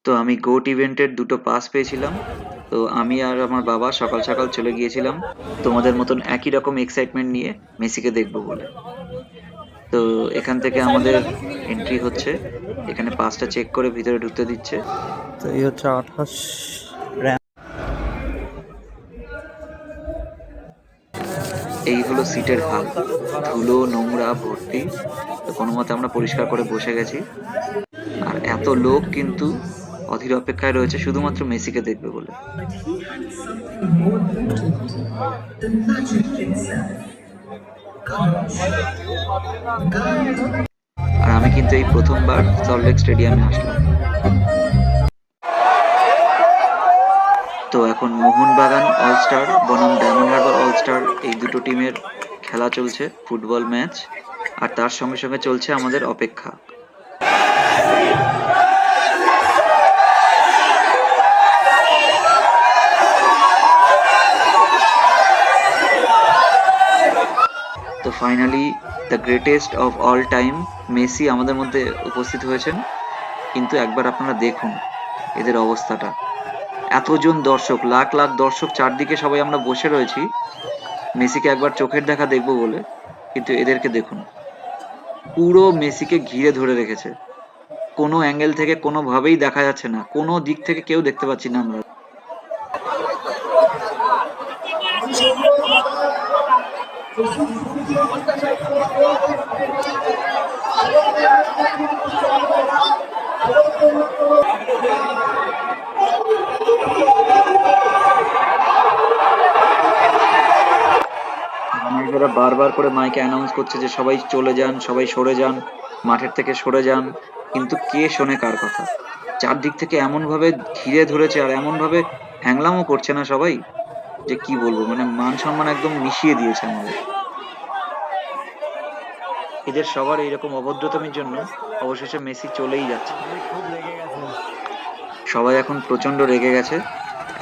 তো আমি গোট ইভেন্টের ২ টো পাস পেয়েছিলাম। তো আমি আর আমার বাবা সকাল, সকাল চলে গিয়েছিলাম তোমাদের মতন একই রকম এক্সাইটমেন্ট নিয়ে মেসিকে দেখব বলে। তো এখান থেকে আমাদের এন্ট্রি হচ্ছে। এখানে পাসটা চেক করে ভিতরে ঢুকতে দিচ্ছে। তো এই হচ্ছে 28 র্যাম। এই হলো সিটের হাল। ধুলো, নোংরা ভর্তি। তো কোনোমতে আমরা পরিষ্কার করে বসে গেছি। আর এত লোক কিন্তু অধীর অপেক্ষায় রয়েছে শুধুমাত্র মেসিকে দেখবে বলে। আর আমি কিন্তু এই প্রথমবার সল্টলেক স্টেডিয়ামে আসলাম। তো এখন মোহনবাগান অলস্টার বনাম ডায়মন্ড হারবার অলস্টার এই দুটো টিমের খেলা চলছে, ফুটবল ম্যাচ। আর তার সঙ্গে সঙ্গে চলছে আমাদের অপেক্ষা। তো finally the greatest of all time Messi আমাদের মধ্যে উপস্থিত হয়েছেন। কিন্তু একবার আপনারা দেখুন এদের অবস্থাটা। এতজন দর্শক, লাখ লাখ দর্শক, চারদিকে সবাই আমরা বসে রয়েছি মেসিকে একবার চোখের দেখা দেখবো বলে। কিন্তু এদেরকে দেখুন, পুরো মেসিকে ঘিরে ধরে রেখেছে। কোনো অ্যাঙ্গেল থেকে কোনোভাবেই দেখা যাচ্ছে না, কোনো দিক থেকে কেউ দেখতে পাচ্ছি না আমরা। ম্যানেজাররা বারবার করে মাইকে অ্যানাউন্স করছে যে সবাই চলে যান, সবাই সরে যান, মাঠের থেকে সরে যান। কিন্তু কে শোনে কার কথা? চারদিক থেকে এমন ভাবে ঘিরে ধরেছে আর এমন ভাবে হ্যাংলামও করছে না সবাই, যে কি বলবো, মানে মান সম্মান একদম মিশিয়ে দিয়েছে আমাদের। এদের সবার এইরকম অভদ্রতামির জন্য অবশেষে মেসি চলেই যাচ্ছে। সবাই এখন প্রচন্ড রেগে গেছে।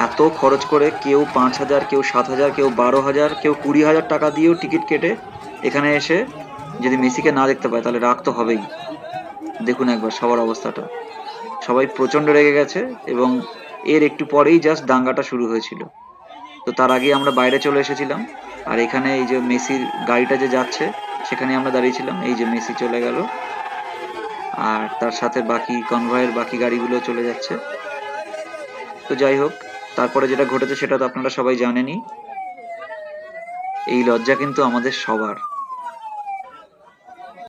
এত খরচ করে কেউ ৫,০০০, কেউ ৭,০০০, কেউ ১২,০০০, কেউ ২০,০০০ টাকা দিয়েও টিকিট কেটে এখানে এসে যদি মেসিকে না দেখতে পায় তাহলে রাগ তো হবেই। দেখুন একবার সবার অবস্থাটা। সবাই প্রচন্ড রেগে গেছে এবং এর একটু পরেই জাস্ট দাঙ্গাটা শুরু হয়েছিল। তো তার আগে আমরা বাইরে চলে এসেছিলাম। আর এখানে এই যে মেসির গাড়িটা যে যাচ্ছে সেখানে আমরা দাঁড়িয়েছিলাম। এই যে মেসি চলে গেল। আর তার সাথে বাকি কনভয়ের বাকি গাড়িগুলো চলে যাচ্ছে। তো যাই হোক, তারপরে যেটা ঘটেছে সেটা তো আপনারা সবাই জানেনই। এই লজ্জা কিন্তু আমাদের সবার।